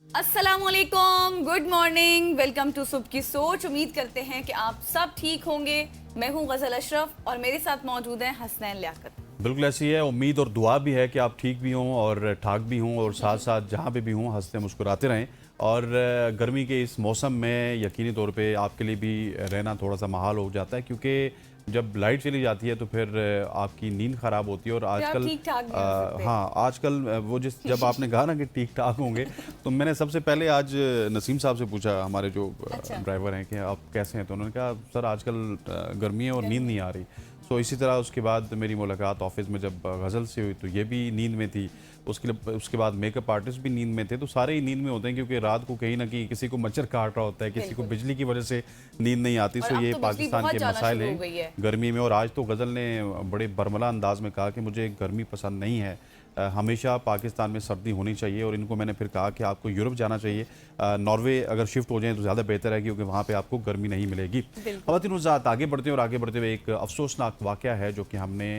अस्सलामुअलैकुम, good morning, welcome to सुबह की सोच। उम्मीद करते हैं कि आप सब ठीक होंगे। मैं हूं गजल अशरफ और मेरे साथ मौजूद हैं हसनैन लियाकत। बिल्कुल ऐसी है उम्मीद और दुआ भी है कि आप ठीक भी हों और ठाक भी हों और साथ साथ जहाँ पे भी हों हंसते मुस्कुराते रहें। और गर्मी के इस मौसम में यकीनी तौर पे आपके लिए भी रहना थोड़ा सा महाल हो जाता है, क्योंकि जब लाइट चली जाती है तो फिर आपकी नींद ख़राब होती है। और क्या आप आजकल ठीक ठाक नहीं हो सकते? हाँ आजकल वो जिस जब आपने कहा ना कि ठीक ठाक होंगे तो मैंने सबसे पहले आज नसीम साहब से पूछा, हमारे जो अच्छा। ड्राइवर हैं, कि आप कैसे हैं। तो उन्होंने कहा सर आजकल गर्मी है और नींद गर्मी। नहीं आ रही। तो इसी तरह उसके बाद मेरी मुलाकात ऑफिस में जब गज़ल से हुई तो ये भी नींद में थी। उसके बाद मेकअप आर्टिस्ट भी नींद में थे। तो सारे ही नींद में होते हैं, क्योंकि रात को कहीं ना कहीं किसी को मच्छर काट रहा होता है, किसी को बिल्कुल। बिजली की वजह से नींद नहीं आती। और सो अब ये तो बिजली पाकिस्तान बहुत के जाना मसाइल शुरू हो हैं गई है। गर्मी में। और आज तो गज़ल ने बड़े बरमला अंदाज में कहा कि मुझे गर्मी पसंद नहीं है, हमेशा पाकिस्तान में सर्दी होनी चाहिए। और इनको मैंने फिर कहा कि आपको यूरोप जाना चाहिए, नॉर्वे अगर शिफ्ट हो जाएं तो ज़्यादा बेहतर है, क्योंकि वहाँ पे आपको गर्मी नहीं मिलेगी। बिल्कुल। ख़वातीन हज़रात, आगे बढ़ते हैं और आगे बढ़ते हुए एक अफसोसनाक वाक़या है जो कि हमने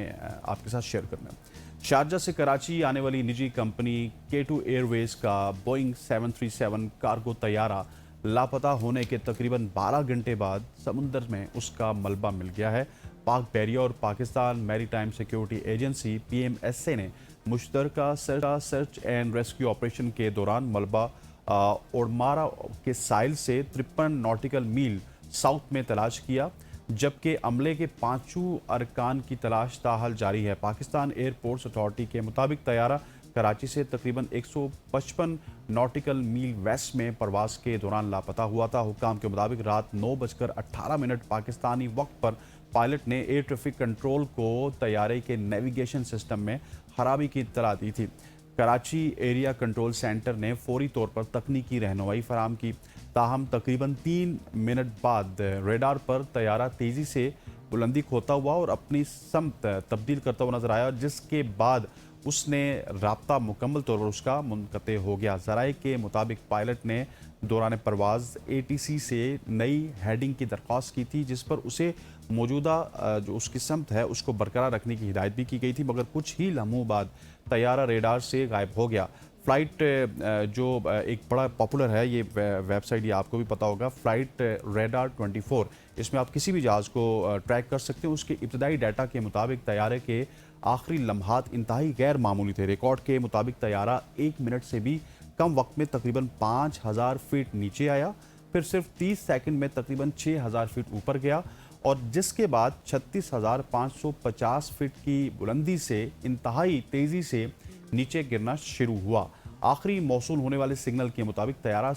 आपके साथ शेयर करना है। शारजा से कराची आने वाली निजी कंपनी K2 एयरवेज का बोइंग 737 कार्गो तैयारा लापता होने के तकरीबन 12 घंटे बाद समुंदर में उसका मलबा मिल गया है। पाक बहरिया और Pakistan maritime security agency PMSA ने मुश्तरका सर्च एंड रेस्क्यू ऑपरेशन के दौरान मलबा ओडमारा के साइल से 53 नॉटिकल मील साउथ में तलाश किया, जबकि अमले के पांचों अरकान की तलाश ताहाल जारी है। पाकिस्तान एयरपोर्ट्स अथॉरिटी के मुताबिक तैयारा कराची से तकरीबन 155 नॉटिकल मील वेस्ट में परवाज के दौरान लापता हुआ था। हुक्काम के मुताबिक रात 9:18 पाकिस्तानी वक्त पर पायलट ने एयर ट्रैफिक कंट्रोल को तैयारे के नेविगेशन सिस्टम में खराबी की इत्तला दी थी। कराची एरिया कंट्रोल सेंटर ने फौरी तौर पर तकनीकी रहनुमाई फराम की। ताहम तकरीबन 3 मिनट बाद रेडार पर तैयारा तेज़ी से बुलंदी खोता हुआ और अपनी समत तब्दील करता हुआ नजर आया, जिसके बाद उसने राब्ता मुकम्मल तौर पर उसका मुनक़ते हो गया। ज़राए के मुताबिक पायलट ने दौरान परवाज़ ATC से नई हेडिंग की दरख्वास्त की थी, जिस पर उसे मौजूदा जो उसकी समत है उसको बरकरार रखने की हिदायत भी की गई थी, मगर कुछ ही लम्हों बाद तैयारा रेडार से गायब हो गया। फ़्लाइट जो एक बड़ा पॉपुलर है ये वेबसाइट, ये आपको भी पता होगा, फ़्लाइट रेडार 24, इसमें आप किसी भी जहाज़ को ट्रैक कर सकते हैं। उसके इब्तदाई डाटा के मुताबिक तैयारे के आखिरी लम्हात इंतहाई गैर मामूली थे। रिकॉर्ड के मुताबिक तैयारा 1 मिनट से भी कम वक्त में तकरीबन 5000 फीट नीचे आया, फिर सिर्फ 30 सेकंड में तकरीबन 6000 फीट ऊपर गया और जिसके बाद 36,550 फीट की बुलंदी से इंतहाई तेज़ी से नीचे गिरना शुरू हुआ। आखिरी मौसूल होने वाले सिग्नल के मुताबिक तैयारा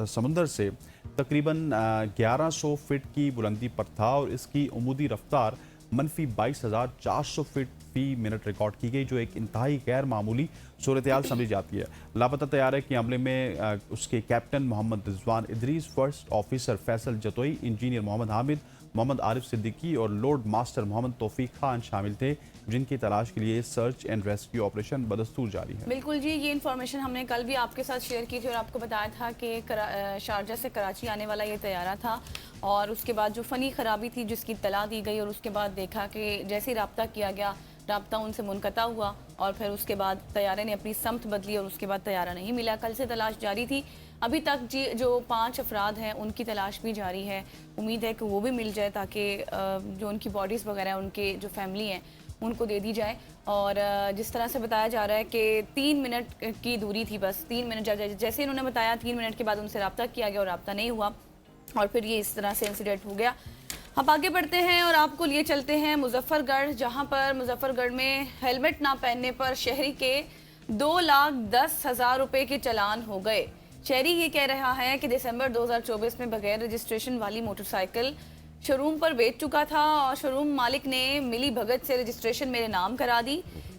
समुंदर से तकरीबन 1100 फीट की बुलंदी पर था और इसकी उमूदी रफ्तार मनफी 22,400 फीट फी मिनट रिकॉर्ड की गई, जो एक इंतहाई गैर मामूली सूरत-ए-हाल समझी जाती है। लापता तैयारे के हमले में उसके captain Mohammad Rizwan Idris, first officer Faisal Jatoi, engineer Mohammad Hamid, Mohammad Arif Siddiqui और लोड मास्टर मोहम्मद तौफीक खान शामिल थे, जिनकी तलाश के लिए सर्च एंड रेस्क्यू ऑपरेशन बदस्तूर जारी है। बिल्कुल जी, ये इन्फॉर्मेशन हमने कल भी आपके साथ शेयर की थी और आपको बताया था कि शारजा से कराची आने वाला ये तैयारा था और उसके बाद जो फ़नी ख़राबी थी जिसकी इत्तला दी गई और उसके बाद देखा कि जैसे ही रब्ता किया गया, रब्ता उनसे मुनक़ता हुआ और फिर उसके बाद तैयारे ने अपनी समत बदली और उसके बाद तैयारा नहीं मिला। कल से तलाश जारी थी। अभी तक जी जो 5 अफराद हैं उनकी तलाश भी जारी है। उम्मीद है कि वो भी मिल जाए ताकि जो उनकी बॉडीज़ वगैरह उनके जो फैमिली हैं उनको दे दी जाए। और जिस तरह से बताया जा रहा है कि 3 मिनट की दूरी थी, बस 3 मिनट जैसे इन्होंने बताया 3 मिनट के बाद उनसे रब्ता किया गया और रब्ता नहीं हुआ और फिर ये इस तरह से इंसिडेंट हो गया। अब आगे बढ़ते हैं और आपको लिए चलते हैं मुजफ्फरगढ़, जहां पर मुजफ्फरगढ़ में हेलमेट ना पहनने पर शहरी के 2,10,000 रुपए के चालान हो गए। शहरी ये कह रहा है कि दिसंबर 2024 में बगैर रजिस्ट्रेशन वाली मोटरसाइकिल शोरूम पर बेच चुका था और शोरूम मालिक ने मिली भगत से रजिस्ट्रेशन मेरे नाम करा दी।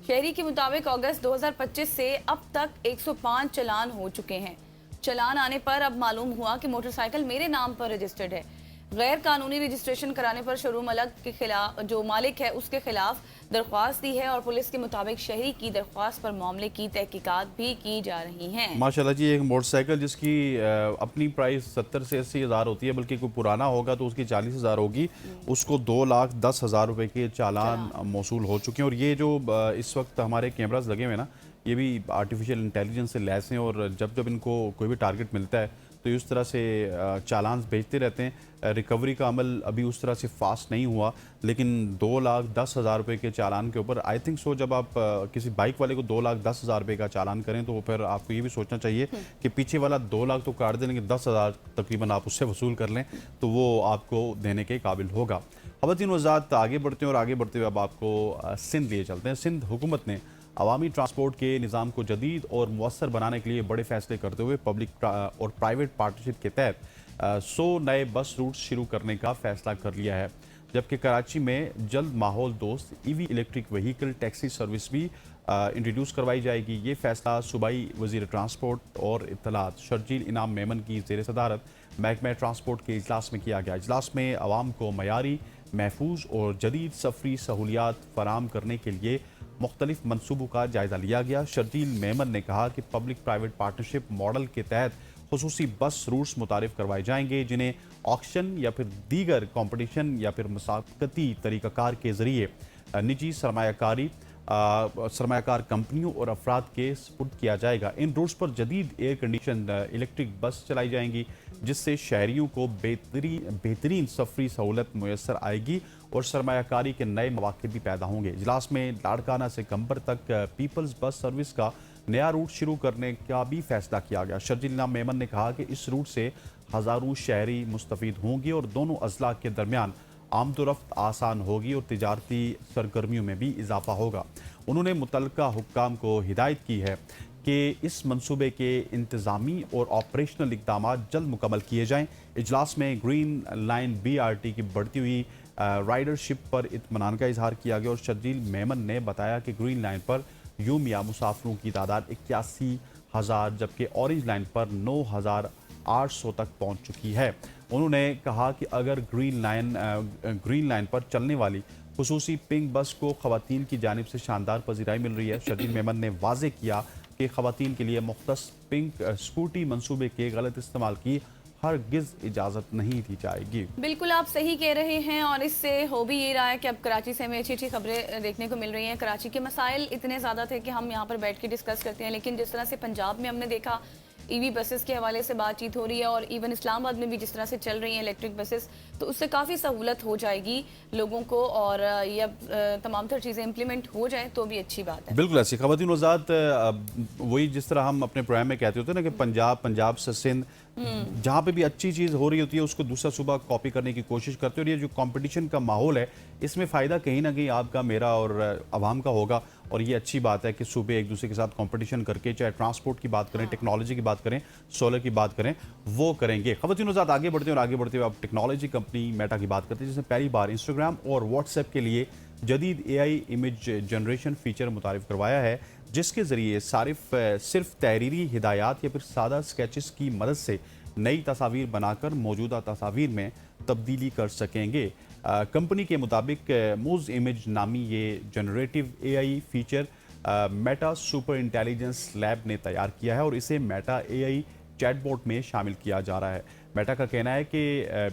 शहरी के मुताबिक अगस्त 2025 से अब तक 105 चालान हो चुके हैं। चालान आने पर अब मालूम हुआ कि मोटरसाइकिल मेरे नाम पर रजिस्टर्ड है। गैर कानूनी रजिस्ट्रेशन कराने पर शोरूम अलग के खिलाफ जो मालिक है उसके खिलाफ दरख्वास्त दी है और पुलिस के मुताबिक शहरी की दरख्वास्त पर मामले की तहकीकात भी की जा रही हैं। माशाल्लाह जी, एक मोटरसाइकिल जिसकी अपनी प्राइस 70 से 80 हज़ार होती है, बल्कि कोई पुराना होगा तो उसकी 40 हज़ार होगी, उसको 2,10,000 रुपए के चालान मौसूल हो चुके हैं। और ये जो इस वक्त हमारे कैमरास लगे हुए हैं ना, ये भी आर्टिफिशियल इंटेलिजेंस से लैस हैं और जब जब इनको कोई भी टारगेट मिलता है तो इस तरह से चालान भेजते रहते हैं। रिकवरी का अमल अभी उस तरह से फास्ट नहीं हुआ, लेकिन 2,10,000 रुपये के चालान के ऊपर आई थिंक सो जब आप किसी बाइक वाले को 2,10,000 रुपये का चालान करें तो फिर आपको ये भी सोचना चाहिए कि पीछे वाला 2 लाख तो काट दें, लेकिन 10,000 तकरीबन आप उससे वसूल कर लें तो वो आपको देने के काबिल होगा। ख़वातीन वज़ात आगे बढ़ते हैं और आगे बढ़ते हुए अब आपको सिंध लिए चलते हैं। सिंध हुकूमत ने अवामी ट्रांसपोर्ट के निज़ाम को जदीद और मुअस्सर बनाने के लिए बड़े फैसले करते हुए पब्लिक और प्राइवेट पार्टनरशिप के तहत 100 नए बस रूट शुरू करने का फैसला कर लिया है, जबकि कराची में जल्द माहौल दोस्त EV electric vehicle taxi service भी इंट्रोड्यूस करवाई जाएगी। ये फैसला सूबाई वज़ीर ट्रांसपोर्ट और इत्तलात शर्जील इनाम मेमन की ज़ेर सदारत महकमा ट्रांसपोर्ट के इजलास में किया गया। इजलास में आवाम को मयारी, महफूज और जदीद सफरी सहूलियात फराम करने के लिए मुख्तलिफ मनसूबों का जायज़ा लिया गया। शर्जील मेमन ने कहा कि पब्लिक प्राइवेट पार्टनरशिप मॉडल के तहत खुसूसी बस रूट्स मुतारिफ करवाए जाएंगे, जिन्हें ऑक्शन या फिर दीगर कॉम्पिटिशन या फिर मुसाबकती तरीक़ाकार के ज़रिए निजी सरमायाकार कंपनियों और अफराद के सपुर्द किया जाएगा। इन रूट्स पर जदीद एयर कंडीशन इलेक्ट्रिक बस चलाई जाएंगी, जिससे शहरियों को बेहतरीन सफरी सहूलत मुयसर आएगी और सरमायाकारी के नए मौके भी पैदा होंगे। इजलास में लाड़काना से कंबर तक पीपल्स बस सर्विस का नया रूट शुरू करने का भी फैसला किया गया। शर्जील इनाम मेमन ने कहा कि इस रूट से हज़ारों शहरी मुस्तफ़ीद होंगे और दोनों अजला के दरमियान आमदोरफ्त आसान होगी और तिजारती सरगर्मियों में भी इजाफा होगा। उन्होंने मुतल्लिका हुक्काम को हिदायत की है कि इस मंसूबे के इंतज़ामी और ऑपरेशनल इक़दाम जल्द मुकम्मल किए जाएँ। इजलास में ग्रीन लाइन BRT की बढ़ती हुई राइडरशिप पर इत्मीनान का इजहार किया गया और शर्जील मेमन ने बताया कि ग्रीन लाइन पर यूमिया मुसाफिरों की तादाद 81,000 जबकि ऑरेंज लाइन पर 9,800 तक पहुंच चुकी है। उन्होंने कहा कि अगर ग्रीन लाइन पर चलने वाली खुसूसी पिंक बस को ख़वातीन की जानिब से शानदार पजीराई मिल रही है। शर्जील मेमन ने वाज़े किया कि ख़वातीन के लिए मुख्तस पिंक स्कूटी मंसूबे के गलत इस्तेमाल की हरगिज़ इजाज़त नहीं दी जाएगी। बिल्कुल आप सही कह रहे हैं और इससे हो भी ये रहा है कि अब कराची से हमें अच्छी अच्छी खबरें देखने को मिल रही हैं। कराची के मसाइल इतने ज़्यादा थे कि हम यहाँ पर बैठ के डिस्कस करते हैं, लेकिन जिस तरह से पंजाब में हमने देखा ईवी बसेस के हवाले से बातचीत हो रही है और इवन इस्लामाबाद में भी जिस तरह से चल रही हैं इलेक्ट्रिक बसेस, तो उससे काफ़ी सहूलत हो जाएगी लोगों को और ये तमाम तर चीज़ें इम्प्लीमेंट हो जाए तो भी अच्छी बात है। बिल्कुल ऐसी ख़वातीन वज़ात वही जिस तरह हम अपने प्रोग्राम में कहते होते हैं ना कि पंजाब से सिंध, जहाँ पे भी अच्छी चीज़ हो रही होती है उसको दूसरा सूबा कॉपी करने की कोशिश करते हैं और ये जो कंपटीशन का माहौल है इसमें फ़ायदा कहीं ना कहीं आपका, मेरा और आवाम का होगा। और ये अच्छी बात है कि सूबे एक दूसरे के साथ कंपटीशन करके, चाहे ट्रांसपोर्ट की बात करें, टेक्नोलॉजी की बात करें, सोलर की बात करें, वो करेंगे। ख़वातीन वज़ात आगे बढ़ते हैं और आगे बढ़ते हुए आप टेक्नोलॉजी कंपनी मेटा की बात करते हैं, जिसने पहली बार इंस्टाग्राम और व्हाट्सएप के लिए जदीद AI इमेज जनरेशन फीचर मुतारिफ करवाया है, जिसके ज़रिए सिर्फ तहरीरी हिदायत या फिर सादा स्केचेस की मदद से नई तस्वीर बनाकर मौजूदा तस्वीर में तब्दीली कर सकेंगे। कंपनी के मुताबिक मूज इमेज नामी ये generative AI feature Meta super intelligence lab ने तैयार किया है और इसे मेटा AI चैटबॉट में शामिल किया जा रहा है। मेटा का कहना है कि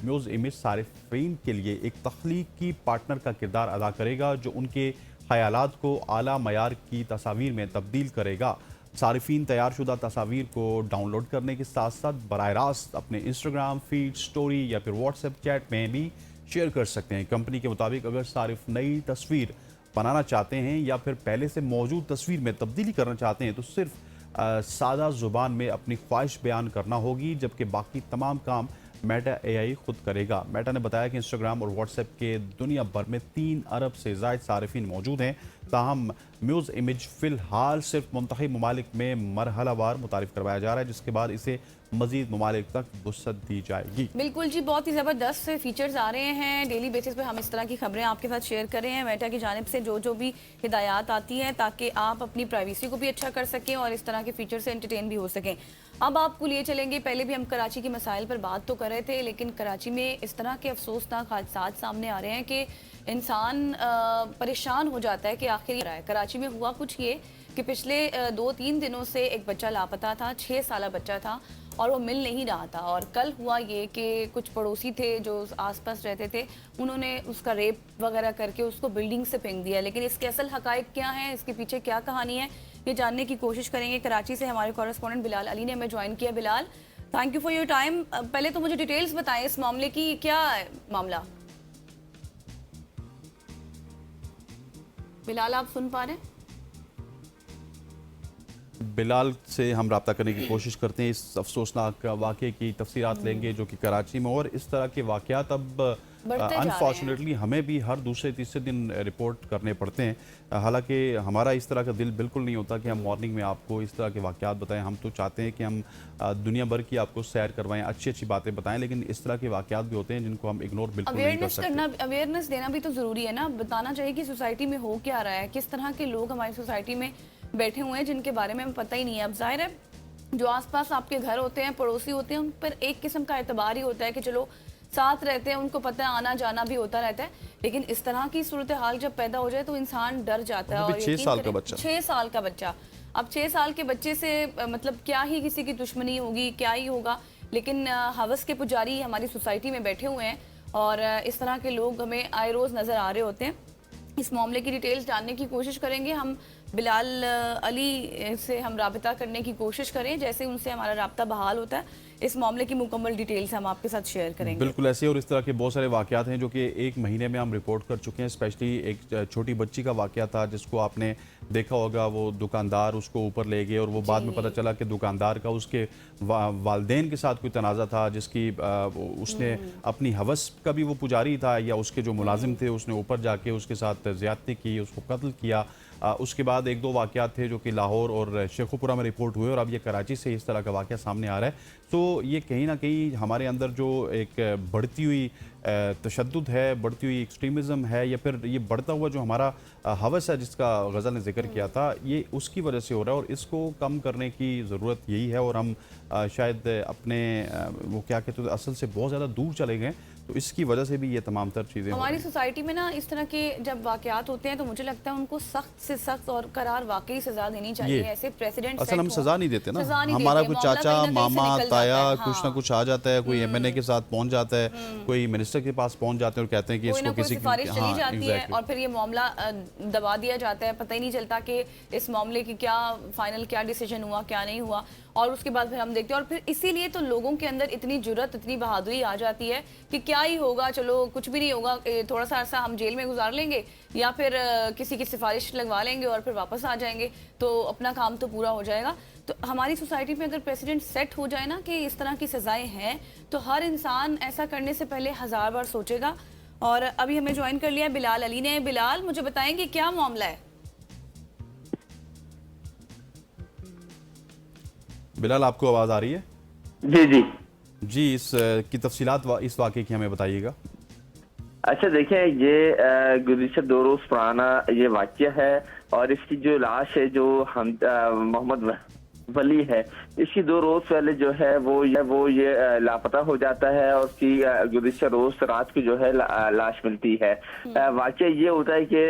म्यूज़ इमेज सारिफीन के लिए एक तख्लीकी पार्टनर का किरदार अदा करेगा जो उनके ख्यालात को आला मयार की तस्वीर में तब्दील करेगा। सारिफीन तैयारशुदा तस्वीर को डाउनलोड करने के साथ साथ बराह रास्त अपने इंस्टाग्राम फीड, स्टोरी या फिर व्हाट्सएप चैट में भी शेयर कर सकते हैं। कंपनी के मुताबिक अगर सारिफ नई तस्वीर बनाना चाहते हैं या फिर पहले से मौजूद तस्वीर में तब्दीली करना चाहते हैं तो सिर्फ सादा ज़ुबान में अपनी ख्वाहिश बयान करना होगी, जबकि बाकी तमाम काम मेटा AI खुद करेगा। मेटा ने बताया कि इंस्टाग्राम और व्हाट्सएप के दुनिया भर में 3 अरब से ज़ायद सारिफीन मौजूद हैं, ताहम म्यूज़ इमेज फ़िलहाल सिर्फ मुंतखब ममालिक में मरहलावार मुतारिफ करवाया जा रहा है, जिसके बाद इसे मज़ीद ममालिक तक वुसअत दी जाएगी। बिल्कुल जी, बहुत ही ज़बरदस्त फीचर्स आ रहे हैं। डेली बेसिस पे हम इस तरह की खबरें आपके साथ शेयर कर रहे हैं मेटा की जानिब से, जो भी हिदायत आती हैं ताकि आप अपनी प्राइवेसी को भी अच्छा कर सकें और इस तरह के फीचर से एंटरटेन भी हो सकें। अब आपको लिए चलेंगे, पहले भी हम कराची के मसाइल पर बात तो कर रहे थे, लेकिन कराची में इस तरह के अफसोसनाक हादसात सामने आ रहे हैं कि इंसान परेशान हो जाता है कि आखिर कराची में हुआ कुछ ये कि पिछले 2-3 दिनों से एक बच्चा लापता था, 6 साल बच्चा था और वो मिल नहीं रहा था। और कल हुआ ये कि कुछ पड़ोसी थे जो आसपास रहते थे, उन्होंने उसका रेप वगैरह करके उसको बिल्डिंग से फेंक दिया। लेकिन इसके असल हकायक क्या हैं, इसके पीछे क्या कहानी है, ये जानने की कोशिश करेंगे। कराची से हमारे कॉरेस्पॉन्डेंट बिलाल अली ने हमें ज्वाइन किया। Bilal, thank you for your time. पहले तो मुझे डिटेल्स बताएं इस मामले की, क्या है मामला? बिलाल, आप सुन पा रहे हैं? बिलाल से हम रब्ता करने की कोशिश करते हैं। इस अफसोसनाक वाक़े की तफसीरात लेंगे जो कि कराची में, और इस तरह के वाक़यात अब अनफॉर्चुनेटली हमें भी हर दूसरे तीसरे दिन रिपोर्ट करने पड़ते हैं। हालांकि हमारा इस तरह का दिल बिल्कुल नहीं होता कि हम मॉर्निंग में आपको इस तरह के वाक़यात बताएं। हम तो चाहते हैं कि हम दुनिया भर की आपको सैर करवाएं, अच्छी अच्छी बातें बताएं, लेकिन इस तरह के वाक़यात भी होते हैं जिनको हम इग्नोर बिल्कुल नहीं कर सकते। अवेयरनेस देना भी तो ज़रूरी है ना, बताना चाहिए कि सोसाइटी में हो क्या रहा है, किस तरह के लोग हमारी सोसाइटी में बैठे हुए हैं जिनके बारे में हमें पता ही नहीं है। अब जाहिर है जो आसपास आपके घर होते हैं, पड़ोसी होते हैं, उन पर एक किस्म का एतबार ही होता है कि चलो साथ रहते हैं, उनको पता है आना जाना भी होता रहता है। लेकिन इस तरह की सूरत हाल जब पैदा हो जाए तो इंसान डर जाता है। और 6 साल का बच्चा, 6 साल का बच्चा, अब 6 साल के बच्चे से मतलब क्या ही किसी की दुश्मनी होगी, क्या ही होगा। लेकिन हवस के पुजारी हमारी सोसाइटी में बैठे हुए हैं और इस तरह के लोग हमें आए रोज़ नज़र आ रहे होते हैं। इस मामले की डिटेल्स जानने की कोशिश करेंगे। हम बिलाल अली से हम राबता करने की कोशिश करें, जैसे उनसे हमारा राब्ता बहाल होता है इस मामले की मुकम्मल डिटेल्स हम आपके साथ शेयर करेंगे। बिल्कुल ऐसे, और इस तरह के बहुत सारे वाक़यात हैं जो कि एक महीने में हम रिपोर्ट कर चुके हैं। स्पेशली एक छोटी बच्ची का वाक़या था जिसको आपने देखा होगा, वो दुकानदार उसको ऊपर ले गए और वो बाद में पता चला कि दुकानदार का उसके वालदेन के साथ कोई तनाज़ा था, जिसकी उसने अपनी हवस का भी वो पुजारी था या उसके जो मुलाजिम थे, उसने ऊपर जाके उसके साथ ज़्यादती की, उसको कत्ल किया। उसके बाद एक दो वाक़यात थे जो कि लाहौर और शेखुपुरा में रिपोर्ट हुए, और अब ये कराची से इस तरह का वाक़या सामने आ रहा है। तो ये कहीं ना कहीं हमारे अंदर जो एक बढ़ती हुई तशद्दुद है, बढ़ती हुई एक्सट्रीमिज़म है, या फिर ये बढ़ता हुआ जो हमारा हवस है जिसका गज़ल ने जिक्र किया था, ये उसकी वजह से हो रहा है, और इसको कम करने की ज़रूरत यही है। और हम शायद अपने वो क्या कहते हैं असल से बहुत ज़्यादा दूर चले गए, तो इसकी वजह से भी ये तमाम तर चीज़ें हमारी सोसाइटी में ना इस तरह के जब वाक़यात होते हैं तो मुझे लगता है उनको सख्त से सख्त और करार वाकई सज़ा देनी चाहिए। ऐसे प्रेसिडेंट असल हम सज़ा नहीं देते ना, हमारा कोई चाचा मामा ताया कुछ ना कुछ आ जाता है, कोई MNA के साथ पहुंच जाता है, कोई मिनिस्टर के पास पहुंच जाते हैं और कहते हैं कि इसको किसी सिफारिश चली जाती है और फिर ये मामला दबा दिया जाता है। पता ही नहीं चलता कि इस मामले की क्या फाइनल क्या डिसीजन हुआ, क्या नहीं हुआ, और उसके बाद फिर हम देखते हैं। और फिर इसीलिए तो लोगों के अंदर इतनी जुर्रत, इतनी बहादुरी आ जाती है कि क्या ही होगा, चलो कुछ भी नहीं होगा, थोड़ा सा अरसा हम जेल में गुजार लेंगे या फिर किसी की सिफारिश लगवा लेंगे और फिर वापस आ जाएंगे, तो अपना काम तो पूरा हो जाएगा। तो हमारी सोसाइटी में अगर प्रेसिडेंट सेट हो जाए ना कि इस तरह की सजाएं हैं, तो हर इंसान ऐसा करने से पहले 1000 बार सोचेगा। और अभी हमें ज्वाइन कर लिया बिलाल अली ने। बिलाल, मुझे बताएंगे क्या मामला है? बिलाल, आपको आवाज़ आ रही है? जी जी जी, इस की तफसीलात इस वाक़े की हमें बताइएगा। अच्छा, देखिए ये गुज़िश्ता 2 रोज पुराना ये वाक़या है, और इसकी जो लाश है जो हम मोहम्मद वली है, इसकी 2 रोज पहले जो है वो ये लापता हो जाता है, और उसकी गुज़िश्ता रोज रात को जो है लाश मिलती है। वाक़या ये होता है कि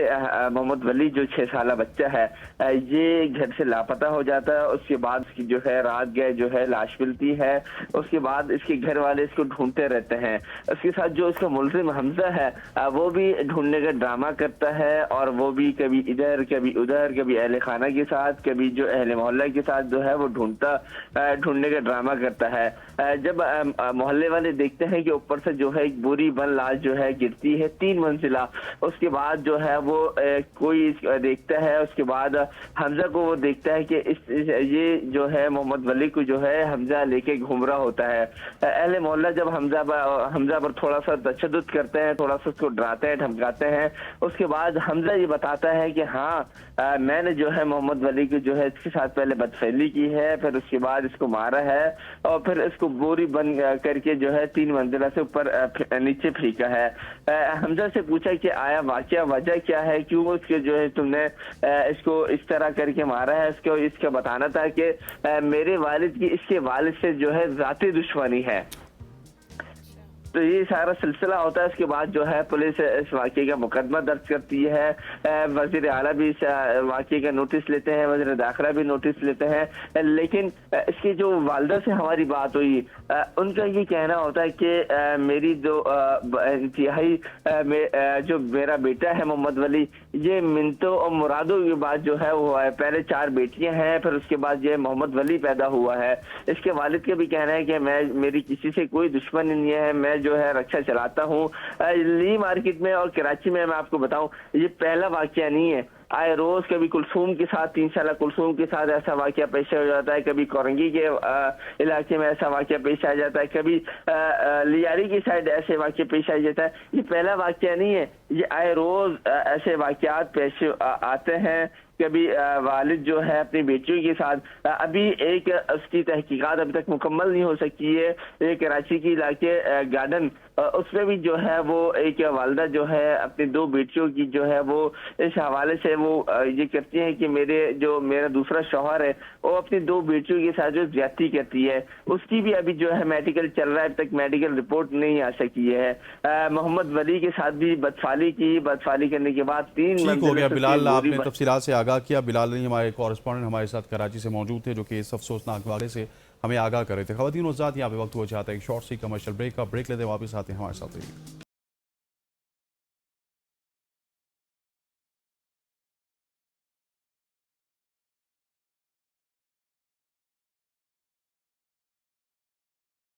मोहम्मद वली जो 6 साल बच्चा है, ये घर से लापता हो जाता है। उसके बाद इसकी जो है रात गए जो है लाश मिलती है। उसके बाद इसके घर वाले इसको ढूंढते रहते हैं। उसके साथ जो इसका मुलजिम हमजा है, वो भी ढूंढने का ड्रामा करता है, और वो भी कभी इधर कभी उधर, कभी अहले खाना के साथ, कभी जो अहले मोहल्ला के साथ जो है वो ढूंढने का ड्रामा करता है। जब मोहल्ले वाले देखते हैं कि ऊपर से जो है एक बुरी बन लाश जो है गिरती है 3 मंजिला, उसके बाद जो है वो कोई देखता है। उसके बाद हमजा को वो देखता है कि ये जो है मोहम्मद वली को जो है हमजा लेके घूम रहा होता है। अहले मोहल्ला जब हमजा पर थोड़ा सा तशद्दुद करते हैं, थोड़ा सा उसको डराते हैं, धमकाते हैं। उसके बाद हमजा ये बताता है कि हाँ, मैंने जो है मोहम्मद वली को जो है इसके साथ पहले बदफैली की है, फिर उसके बाद इसको मारा है, और फिर इसको बोरी बंद करके जो है 3 मंजिला से ऊपर नीचे फेंका है। हमजा से पूछा कि आया वाकया वजह क्या है, क्यों इसके जो है तुमने इसको इस तरह करके मारा है। इसका बताना था कि मेरे वालिद की इसके वालिद से जो है जाती दुश्मनी है। तो ये सारा सिलसिला होता है। उसके बाद जो है पुलिस इस वाक़े का मुकदमा दर्ज करती है। वज़ीर आला भी इस वाक़े का नोटिस लेते हैं, वज़ीर दाखिला भी नोटिस लेते हैं। लेकिन इसकी जो वालदा से हमारी बात हुई, उनका ये कहना होता है कि मेरी जो इंतहाई जो मेरा बेटा है मोहम्मद वली, ये मिन्नतों और मुरादों की बात जो है वो है। पहले 4 बेटियां हैं, फिर उसके बाद ये मोहम्मद वली पैदा हुआ है। इसके वालिद का भी कहना है कि मेरी किसी से कोई दुश्मनी नहीं है, मैं जो है रक्षा चलाता हूँ। ली मार्केट में और कराची में मैं आपको बताऊं, ये पहला वाकया नहीं है। आए रोज कभी कुलसूम के साथ, 3 साल कुलसूम के साथ ऐसा वाकया पेश हो जाता है, कभी कोरंगी के इलाके में ऐसा वाकया पेश आ जाता है, कभी लियारी की साइड ऐसे वाकये पेश आ जाता है। ये पहला वाकया नहीं है, ये आए रोज ऐसे वाकयात पेश आते हैं। कभी वालिद जो है अपनी बेटियों के साथ, अभी एक उसकी तहकीकात अभी तक मुकम्मल नहीं हो सकी है। एक कराची के इलाके गार्डन, उसमें भी जो है वो एक वालदा जो है अपनी 2 बेटियों की जो है वो इस हवाले से वो ये करती है कि मेरा दूसरा शौहर है वो अपनी 2 बेटियों के साथ जो ज्यादती करती है, उसकी भी अभी जो है मेडिकल चल रहा है। अब तक मेडिकल रिपोर्ट नहीं आ सकी है। मोहम्मद वली के साथ भी बदफाली करने के बाद 3 ठीक हो गया बिलाल, आपने तफसीलात से आगाह किया। बिलाल अली हमारे कॉरेस्पॉन्डेंट हमारे साथ कराची से मौजूद थे, जो कि इस अफसोसनाक वाक़े से हमें आगाह कर रहे थे। ख़वातीन और हज़रात, यहाँ पे वक्त हुआ चाहता है एक शॉर्ट सी कमर्शियल ब्रेक का। ब्रेक लेते वापस आते हैं, हमारे साथ रहिए।